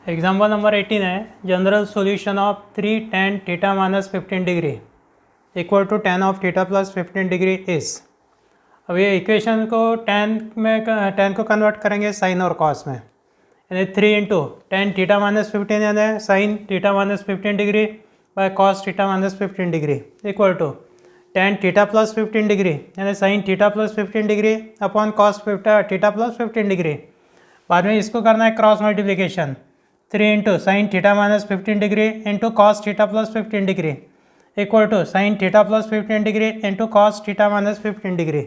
Example number 18 है general solution of 3 tan theta minus 15 degree equal to tan of theta plus 15 degree is. अब ये equation को tan को convert करेंगे sign और कॉस में, यानी 3 इंटू टेन थीटा माइनस 15 यानी sine theta minus 15 degree by cos theta minus 15 degree equal to tan theta plus 15 degree यानी sine theta plus 15 degree upon cos theta plus 15 degree. बाद में इसको करना है cross multiplication, 3 into sine theta minus 15 degree into cos theta plus 15 degree equal to sine theta plus 15 degree into cos theta minus 15 degree.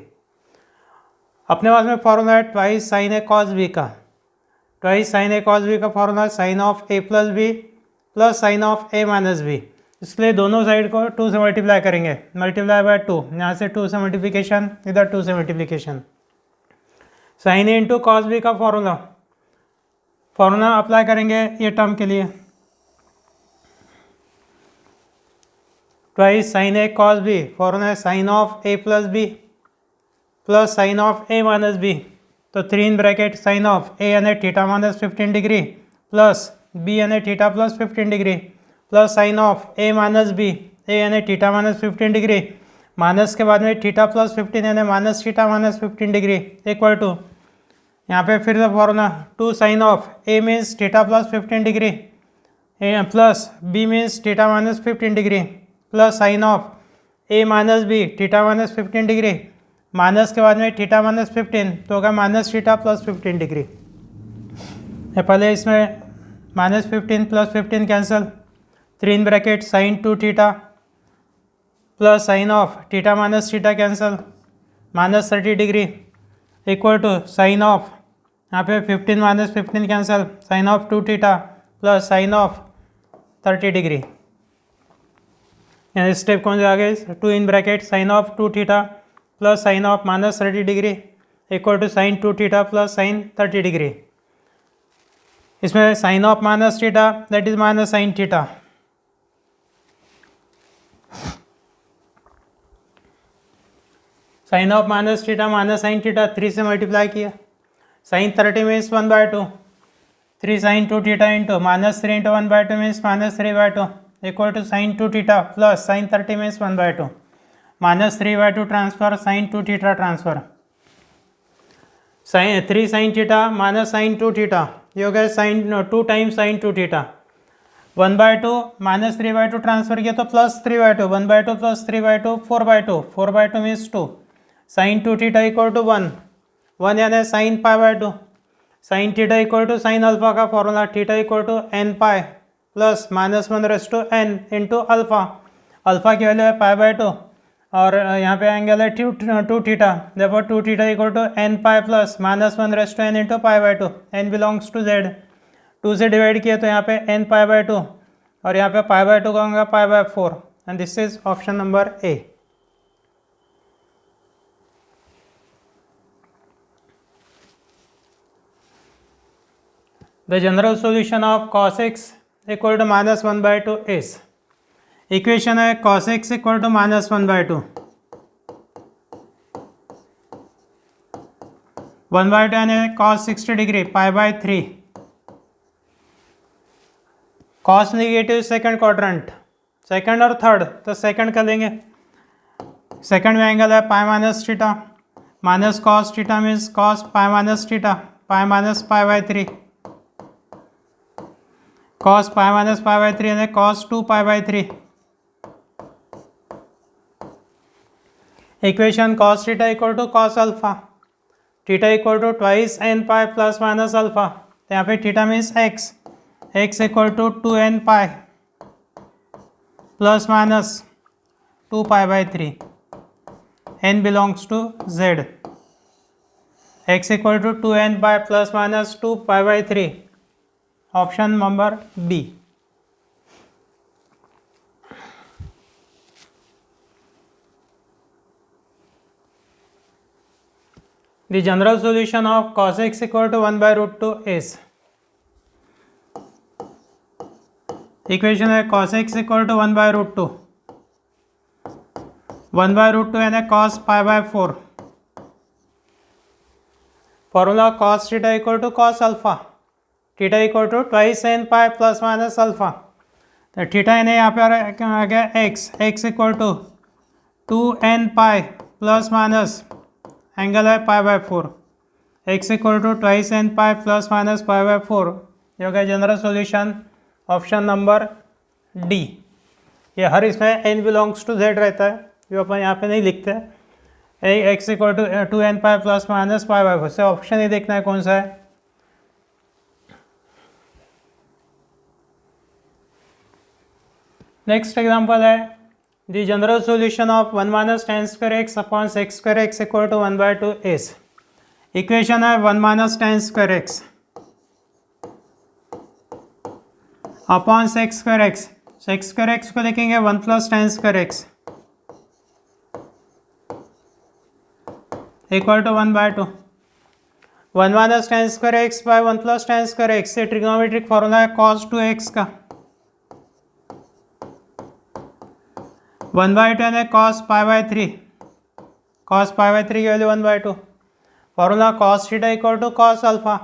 अपने पास में formula है twice sine A cos B का। Twice sine A cos B का formula sine of A plus B plus sine of A minus B. इसलिए दोनों side को 2 से मल्टीप्लाई करेंगे, मल्टीप्लाई बाय 2, यहाँ से 2 से मल्टीप्लिकेशन, इधर 2 से multiplication. Sine A into cos B का फॉर्मूला अप्लाई करेंगे ये टर्म के लिए, twice sine A cos B, formula है sine of A plus B plus sine of A minus B. तो 3 in bracket sine of A यानी theta minus 15 degree plus B यानी theta plus 15 degree plus sine of A minus B, A यानी theta minus 15 degree minus के बाद में theta plus 15 यानी minus theta minus 15 degree equal to यहाँ पे फिर से formula 2 sine of A means theta plus 15 degree plus B means theta minus 15 degree plus sine of A minus B theta minus 15 degree minus के बाद में theta minus 15 तो होगा minus theta plus 15 degree. पहले इसमें minus 15 plus 15 cancel, 3 in bracket sine 2 theta plus sine of theta minus theta cancel minus 30 degree equal to sine of यहाँ पे 15 minus 15 cancel, sine of 2 theta plus sine of 30 degree. यानी step कौन से आगे 2 in bracket sine of 2 theta plus sine of minus 30 degree equal to sine 2 theta plus sine 30 degree. इसमें sine of minus theta that is minus sine theta, sine of minus theta minus sine theta 3 से multiply किया, sine 30 means 1/2, 3 sine 2 theta into minus 3 into 1/2 means minus 3/2 equal to sine 2 theta plus sine 30 means 1/2 minus 3/2 transfer sine 2 theta transfer, sine 3 sine theta minus sine 2 theta ये हो गया sine 2 times sign 2 theta 1/2 minus 3/2 transfer किया तो plus 3/2, 1/2 plus 3/2 4/2, 4/2 means 2 sine 2 theta equal to 1 यानी sine π/2, sine theta equal to sine alpha का formula theta equal to n pi plus minus 1/n into alpha, alpha की value है π/2 और यहाँ पे angle है 2 theta, therefore 2 theta equal to n pi plus minus 1/n into π/2, n belongs to z, 2 से divide किया तो यहाँ पे n π/2 और यहाँ पे π/2 का होगा π/4 and this is option number A. The general solution of cos x equal to minus 1/2 is, equation है cos x equal to minus 1/2, 1/2 यानी cos 60 degree π/3, cos negative second quadrant, second और थर्ड तो second कर लेंगे, second में angle है pi minus theta minus cos theta means cos pi minus theta pi minus π/3, cos pi minus π/3 यानी cos 2 π/3। Equation cos theta equal to cos alpha, theta equal to twice n pi plus minus alpha, तो यहाँ पे theta means x equal to 2n pi plus minus 2 π/3, n belongs to z, x equal to 2n pi plus minus 2 π/3, option number B. The general solution of cos x equal to 1/√2 is, equation है cos x equal to 1/√2, 1/√2 यानी cos π/4, formula cos theta equal to cos alpha, theta equal to twice n pi plus minus alpha. तो theta n यहाँ पे आ गया x equal to 2n pi plus minus angle है pi by 4, x equal to twice n pi plus minus pi by 4। ये हो गया general solution option number D. ये हर इसमें n बिलोंग्स टू z रहता है, जो अपन यहाँ पे नहीं लिखते। X equal to 2n pi plus minus pi by 4 से ऑप्शन ही देखना है कौन सा है। नेक्स्ट एग्जांपल है the general solution of 1 minus tan square x upon sec square x equal to 1/2 is. Equation है 1 minus tan square x upon sec square x. Sec square x को लिखेंगे 1 plus tan square x equal to 1/2। 1 minus tan square x by 1 plus tan square x से trigonometric formula है cos 2x का। 1/2 यानी cos pi by 3, cos pi by 3 की value 1/2। Formula cos theta equal to cos alpha,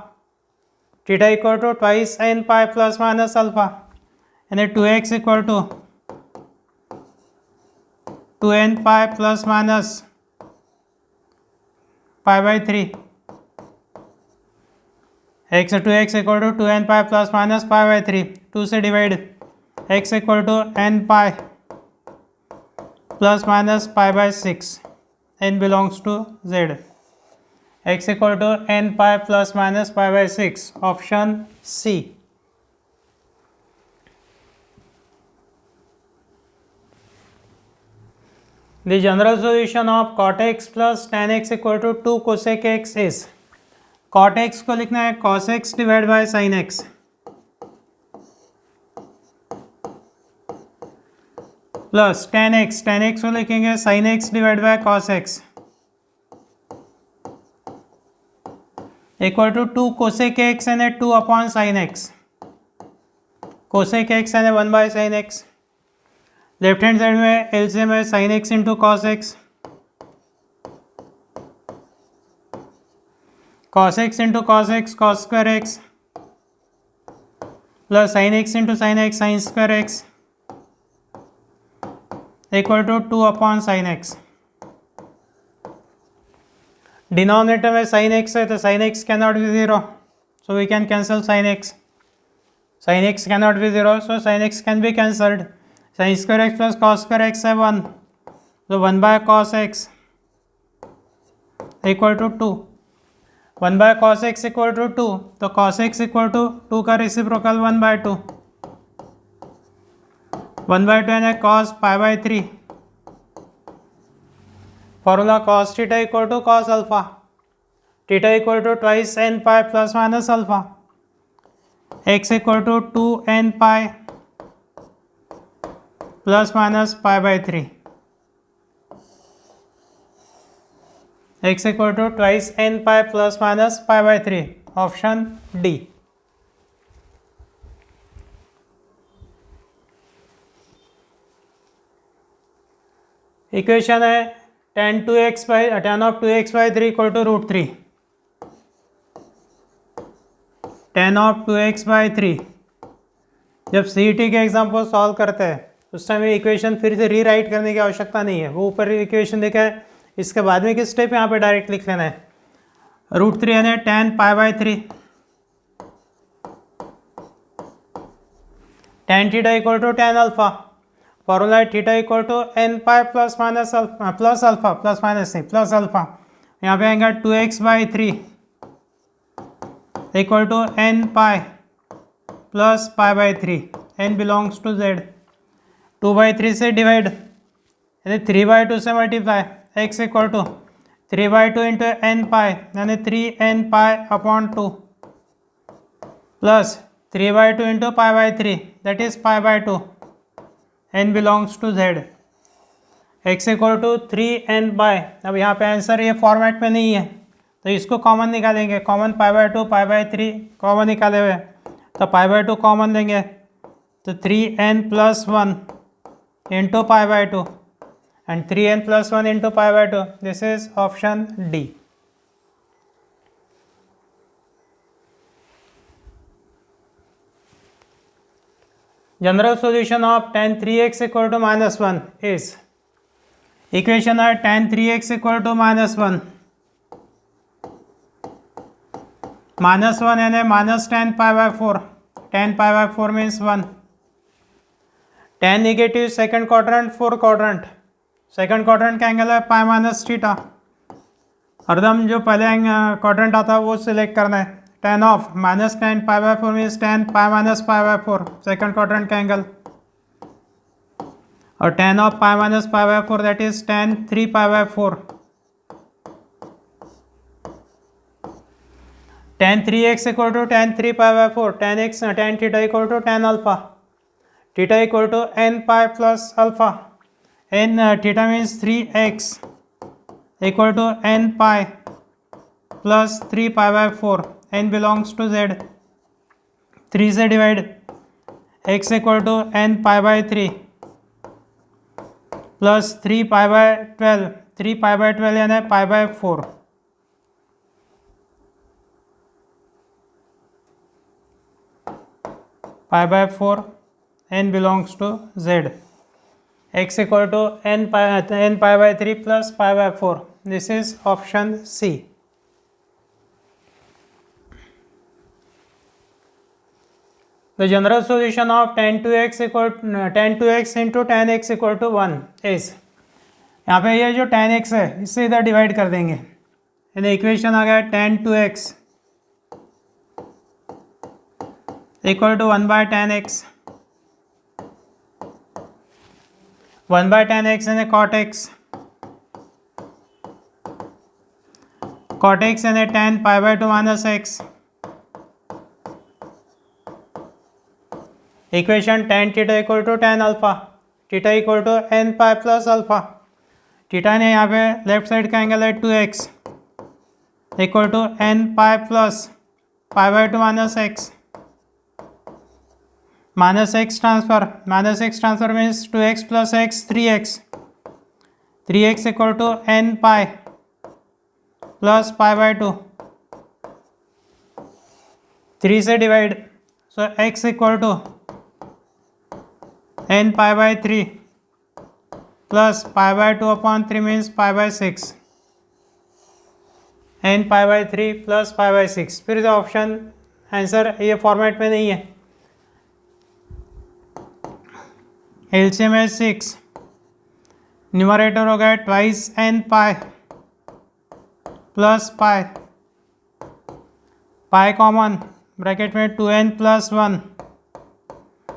theta equal to twice n pi plus minus alpha, यानी 2x equal to 2n pi plus minus pi by 3। x 2x equal to 2n pi plus minus pi by 3, 2 से divide, x equal to n pi plus minus pi by 6, n belongs to z, x equal to n pi plus minus pi by 6, option C. The general solution of cot x plus tan x equal to 2 cosec x is. cot x को लिखना है cos x divide by sin x plus tan x को लिखेंगे sin x divide by cos x equal to 2 cosec x यानी 2 upon sin x, cosec x यानी 1 बाय sin x। Left hand side में LCM है sin x into cos x, cos x into cos x cos square x plus sin x into sin x sin square x equal to 2 upon sine x. Denominator में sine x है तो sine x can not be zero, so we can cancel sine x. Sine x can not be zero, so sine x can be cancelled. Sine square x plus cos square x है 1, तो 1 by cos x equal to 2। 1 by cos x equal to 2, तो cos x equal to 2 का reciprocal 1/2, 1/2 यानी cos pi by 3। Formula cos theta equal to cos alpha, theta equal to twice n pi plus minus alpha, x equal to 2n pi plus minus pi by 3, x equal to twice n pi plus minus pi by 3, option D. Equation है tan of 2x by 3 equal to √3। tan of 2x by 3, जब CET के example solve करते हैं उस time ये equation फिर से rewrite करने की आवश्यकता नहीं है, वो ऊपर इक्वेशन देखा है, इसके बाद में किस स्टेप यहाँ पे डायरेक्ट लिख लेना है। √3 यानी tan pi by 3, tan theta equal to tan alpha, formula है theta equal to n pi plus minus alpha plus alpha plus minus नहीं प्लस अल्फा, यहाँ पे आएगा 2x by 3 equal to n pi plus pi by 3, n belongs to z। 2/3 से divide यानी 3/2 से multiply, x equal to 3/2 into n pi यानी 3n pi upon 2 plus 3/2 into pi by 3 that is pi by 2, n belongs to z, x equal to 3n by. अब यहाँ पे answer ये format में नहीं है तो इसको कॉमन निकालेंगे, common pi by 2 pi by 3 common निकाले हुए, तो पाई बाई 2 कॉमन लेंगे तो 3n plus 1 into pi by 2 and 3n plus 1 into pi by 2, this is option D. General solution of tan 3x equal to -1 is, equation है tan 3x equal to -1, -1 यानी -tan π/4, tan π/4 means 1, tan negative second quadrant, fourth quadrant, second quadrant का angle है pi minus theta, हरदम जो पहले quadrant आता है वो सिलेक्ट करना है, tan of -tan π/4 means tan pi minus π/4 second quadrant का एंगल, और tan of pi minus π/4 that is tan 3 π/4, tan 3x equal to tan 3 π/4, tan theta equal to tan alpha, theta equal to n pi plus alpha, n theta means 3x equal to n pi plus 3 π/4, n belongs to z, 3 से divide, x equal to n π/3 plus 3 π/12, 3 π/12 यानी π/4, π/4, n belongs to z, x equal to n pi/3 plus π/4. This is option C. The general solution of tan 2x into tan x equal to 1 is, यहाँ पे ये जो tan x है इससे इधर divide कर देंगे, यानी इक्वेशन आ गया tan 2x equal to 1 by tan x, 1 by tan x यानी cot x, cot x यानी tan π/2 minus x, equation tan theta equal to tan alpha, theta equal to n pi plus alpha, theta ने यहाँ पे left side का angle है 2x equal to n pi plus π/2 minus x, minus x transfer means 2x plus x 3x equal to n pi plus π/2, 3 से divide, so x equal to n π/3 plus π/2 upon 3 means π/6, n π/3 plus π/6, फिर से option answer ये format में नहीं है, LCM है 6, numerator हो गया ट्वाइस n पाई प्लस पाई, पाई कॉमन ब्रैकेट में 2n प्लस 1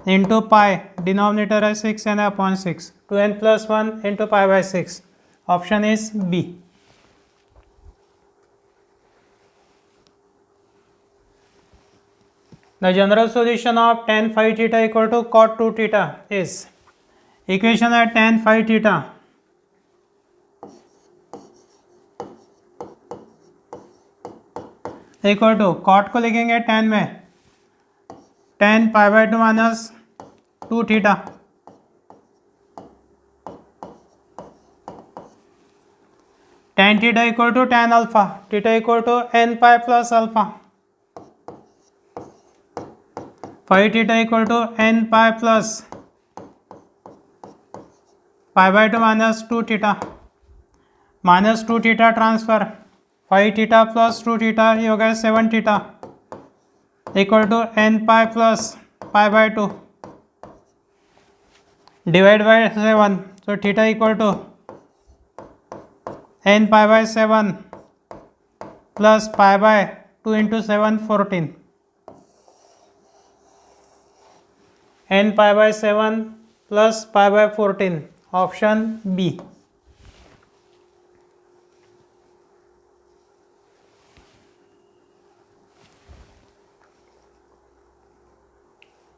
इंटू पाई, डिनोमिनेटर है 6 यानी upon 6, 2n plus 1 into π/6, option is B. The general solution of tan phi theta equal to cot 2 theta is, equation है tan phi theta equal टू, cot को लिखेंगे tan में, tan π/2 minus 2 theta, tan theta equal to tan alpha, theta equal to n pi plus alpha, phi theta equal to n pi plus π/2 minus 2 theta, minus 2 theta transfer, 5 theta plus 2 theta, ये हो गया 7 theta equal to n pi plus π/2 divide by 7, so theta equal to n π/7 plus π/2 into 7 14, n π/7 plus π/14, option B.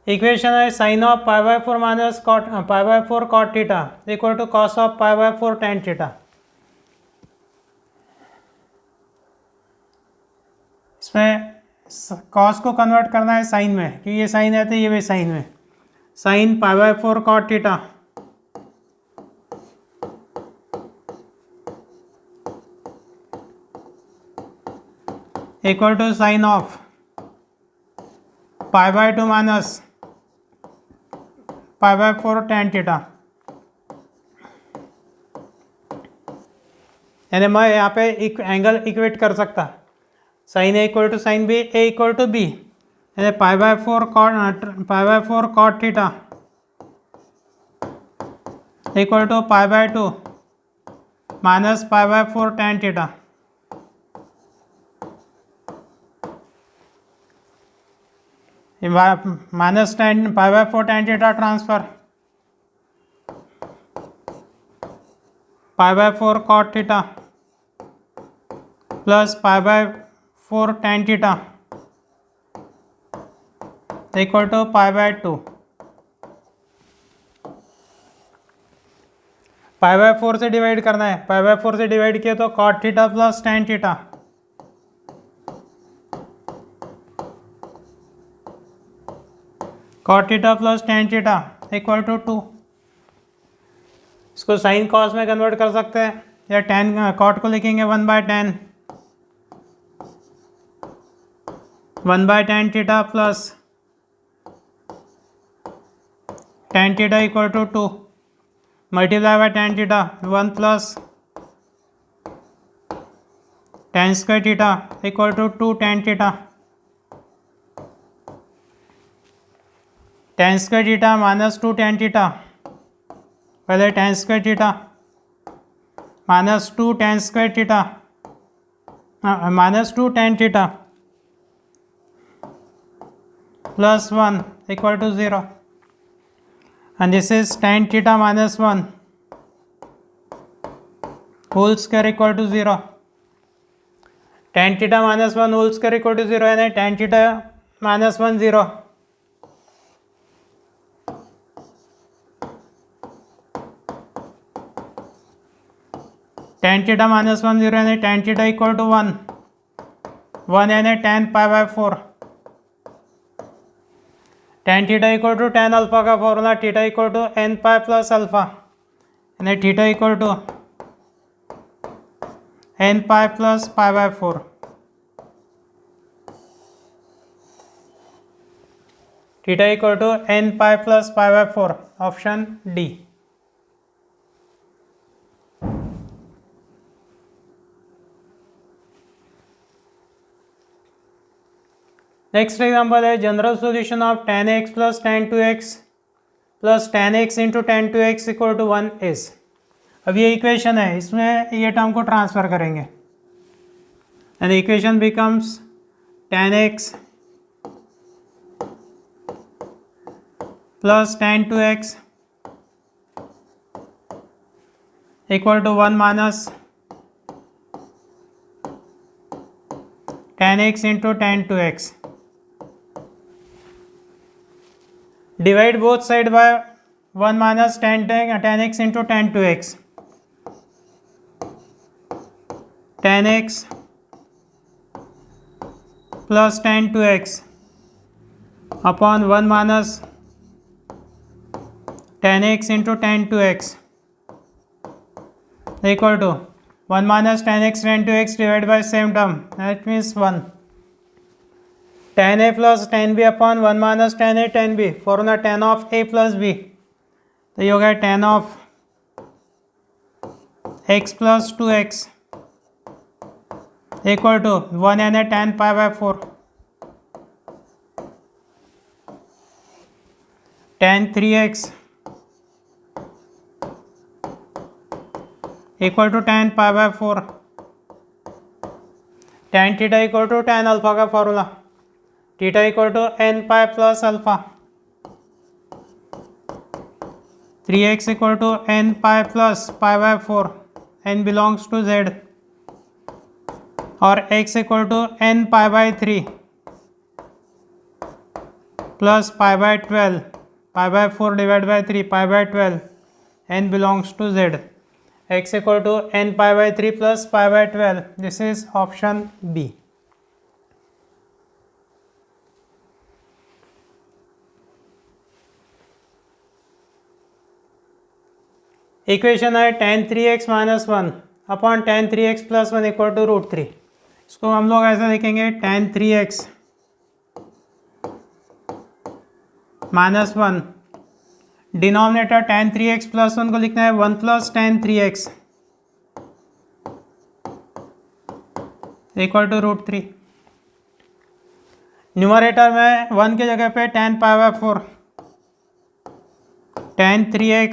Equation है sine of π/4 minus π/4 cot theta equal to cos of π/4 tan theta. इसमें cos को convert करना है sign में, क्योंकि ये sign है तो ये भी साइन में, sine π/4 cot theta equal to sine of π/2 minus π/4 tan theta. यानी मैं यहाँ पे एंगल इक्वेट कर सकता, sine A equal to sine B, A equal to B, यानी π/4 cot theta equal to π/2 minus π/4 tan theta. Minus π/4 tan theta transfer π/4 cot theta plus π/4 tan theta equal to π/2। π/4 से divide करना है, π/4 से divide किया तो cot theta plus tan theta, cot theta plus tan theta equal to 2। इसको sine cos में convert कर सकते हैं, या tan cot को लिखेंगे 1/tan, 1/tan theta plus tan theta equal to 2 multiply by tan theta 1 plus tan square theta equal to 2 tan theta. tan square theta minus 2 tan theta, पहले tan square theta minus 2 tan square theta minus 2 tan theta plus 1 equal to 0, and this is tan theta minus 1 whole square equal to 0। tan theta minus 1 whole square equal to 0 यानी tan theta minus 1 0, tan theta minus 1 0 यानी tan theta equal to 1 यानी tan π/4, tan theta equal to tan alpha का formula theta equal to n pi plus alpha, यानी theta equal to n pi plus π/4। Theta equal to n pi plus π/4, option D. Next example है general solution of tan x plus tan 2x plus tan x into tan 2x equal to 1 is. अब ये equation है, इसमें ये term को transfer करेंगे and equation becomes tan x plus tan 2x equal to 1 minus tan x into tan 2x। Divide both side by 1 minus tan x into tan 2x, tan x plus tan 2x upon 1 minus tan x into tan 2x equal to 1 minus tan x tan 2x divide by same term, that means 1 tan a plus tan b upon 1 minus tan a tan b, formula tan of a plus b, तो ये हो गया tan of x plus 2x equal to 1 यानी tan π/4, tan 3x equal to tan π/4, tan theta equal to tan alpha का formula theta equal to n pi plus alpha, 3x equal to n pi plus π/4, n belongs to z, और x equal to n π/3 plus π/12, π/4 divide by 3 π/12, n belongs to z, x equal to n π/3 plus π/12, this is option B. Equation है tan 3x minus 1 upon tan 3x plus 1 equal to √3। इसको हम लोग ऐसा लिखेंगे tan 3x minus 1 denominator tan 3x plus 1 को लिखना है 1 plus tan 3x equal to √3। Numerator में 1 की जगह पे tan π/4 tan 3x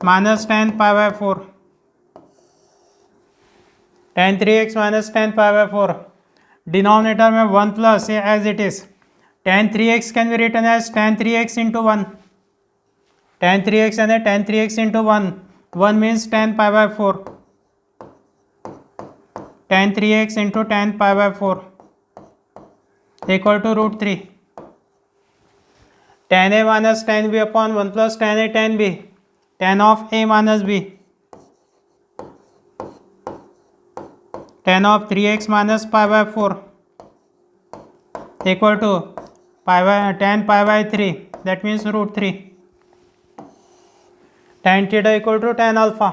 minus tan π/4 tan 3x minus tan π/4। Denominator में 1 plus as it is tan 3x can be written as tan 3x into 1 tan 3x यानी tan 3x into 1 1 means tan π/4 tan 3x into tan π/4 equal to √3 tan a minus tan b upon 1 plus tan a tan b tan of a minus b tan of 3x minus π/4 equal to tan π/3 that means √3 tan theta equal to tan alpha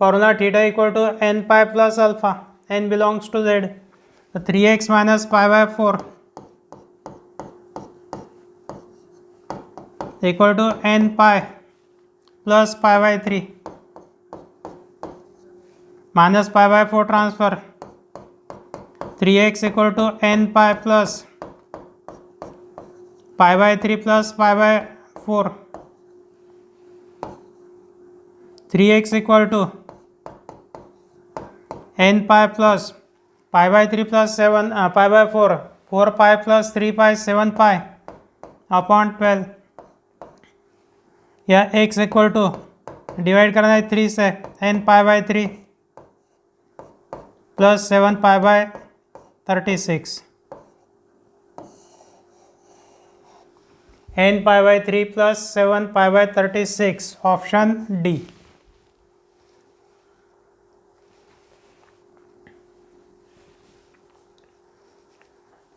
formula theta equal to n pi plus alpha n belongs to z so 3x minus π/4 equal to n pi plus π/3 minus π/4 transfer 3x equal to n pi plus π/3 plus π/4 3x equal to n pi plus π/3 plus 7 π/4 4 pi plus 3 pi 7 pi upon 12 या x equal to divide करना है 3 से n pi/3 plus 7 pi/36 n pi/3 plus 7 pi/36 option D.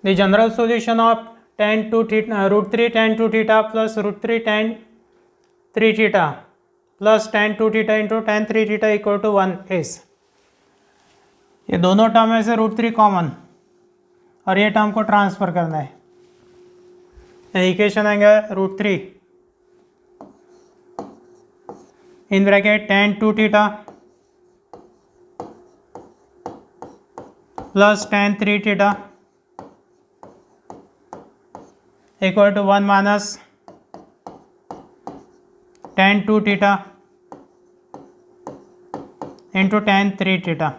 The general solution of tan 2 theta √3 tan 2 theta plus √3 tan 3 theta plus tan 2 theta into tan 3 theta equal to 1 is ये दोनों term में से √3 common और ये term को transfer करना है। Equation आएगा √3 in bracket tan 2 theta plus tan 3 theta equal to 1 minus tan 2 theta into tan 3 theta।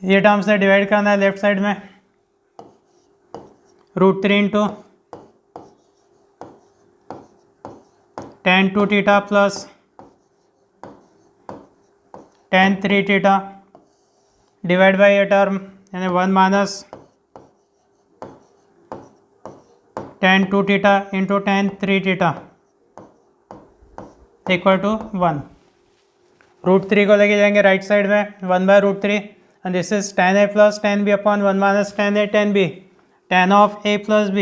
ये टर्म से डिवाइड करना है लेफ्ट साइड में √3 into tan 2 theta plus tan 3 theta divide by ये टर्म यानी 1 minus tan 2 theta into tan 3 theta equal to 1। √3 को लेके जाएंगे राइट साइड में 1/√3 and this is tan a plus tan b upon 1 minus tan a tan b tan of a plus b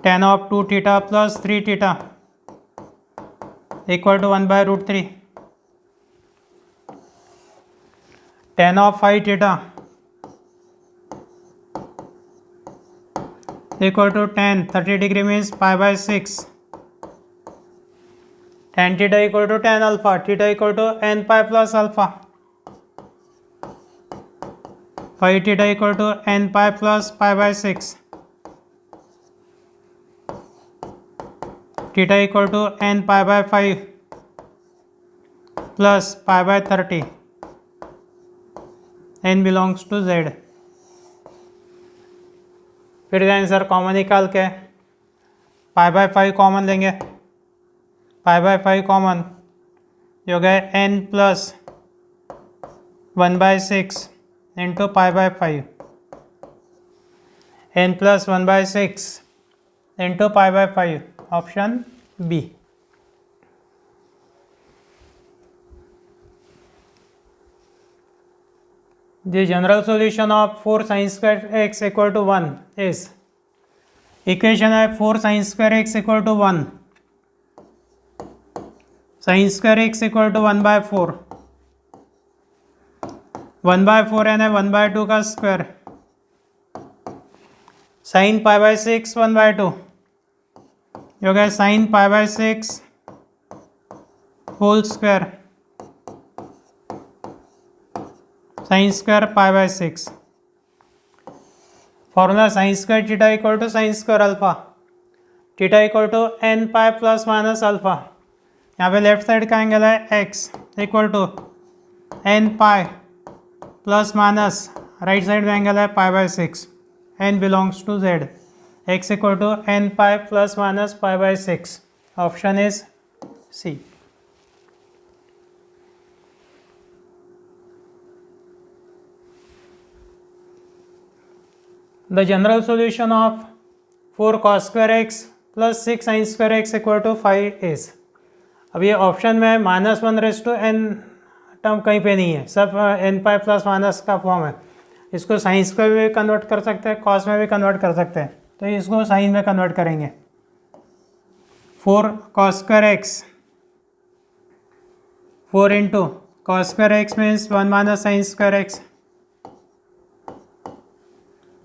tan of 2 theta plus 3 theta equal to 1/√3 tan of 5 theta equal to tan 30 degree means π/6 tan theta equal to tan alpha theta equal to n pi plus alpha phi theta equal to n pi plus π/6 theta equal to n pi/5 plus π/30 n belongs to z। फिर answer common निकाल के π/5 common लेंगे π/5 common जो गए n plus 1/6 into π/5 n plus 1/6 into π/5 option B. The general solution of 4 sin square x equal to 1 is equation है 4 sin square x equal to 1 sin square x equal to 1/4 1/4 यानी 1/2 का square, sign π/6 1/2 हो गया sine π/6 whole square, sine square π/6। Formula sine square theta equal to sine square alpha, theta equal to n pi plus minus alpha. यहाँ पे left side का angle है x equal to n pi plus minus right side में angle है π/6, n belongs to z, x equal to n pi plus minus π/6। Option is C. The general solution of 4 cos square x plus 6 sin square x equal to 5 is। अब ये option में -1/n term कहीं पे नहीं है, सब n pi plus minus का form है। इसको साइन स्क्वायर में भी कन्वर्ट कर सकते हैं, कॉस में भी कन्वर्ट कर सकते हैं, तो इसको साइन में कन्वर्ट करेंगे। 4 cos square x, 4 into cos square x means 1 minus sine square x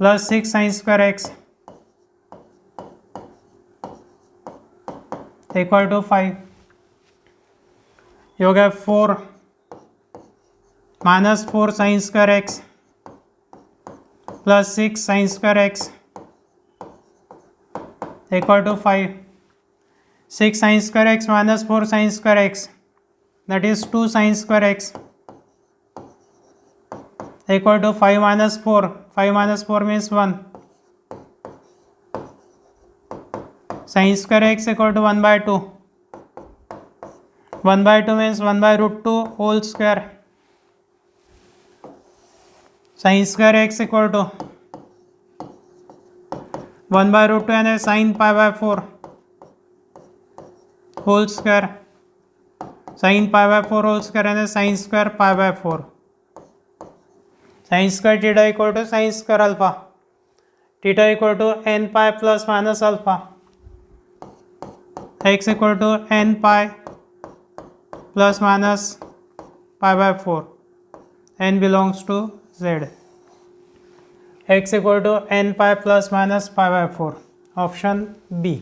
plus 6 sine square x equal to 5। ये हो गया 4 minus 4 sine square x plus 6 sine square x equal to 5। 6 sine square x minus 4 sine square x that is 2 sine square x equal to 5 minus 4, 5 minus 4 means 1, sine square x equal to 1/2, 1/2 means 1/√2 whole square, sine square x equal to 1/√2 यानी sine π/4 whole square, sine π/4 whole square यानी sine square π/4। Sine square theta equal to sine square alpha, theta equal to n pi plus minus alpha, x equal to n pi plus minus π/4, n belongs to z, x equal to n pi plus minus π/4। Option B.